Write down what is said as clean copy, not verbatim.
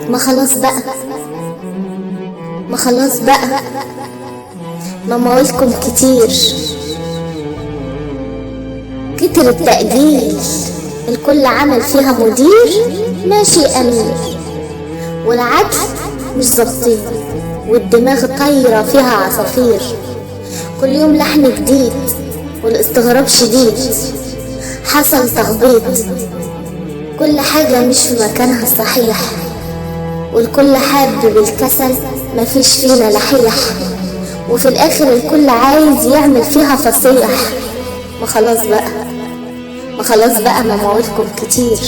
ما خلاص بقى، ما خلاص بقى، ما موالكم كتير، كتر التأجيل، الكل عمل فيها مدير ماشي أمير، والعدل مش ظابطين، والدماغ طايرة فيها عصافير، كل يوم لحن جديد والاستغراب شديد، حصل تخبيط، كل حاجة مش في مكانها الصحيح، والكل حابب بالكسل مفيش فينا لحيح، وفي الاخر الكل عايز يعمل فيها فصيح. ما خلاص بقى، ما خلاص بقى، ما موالكم كتير.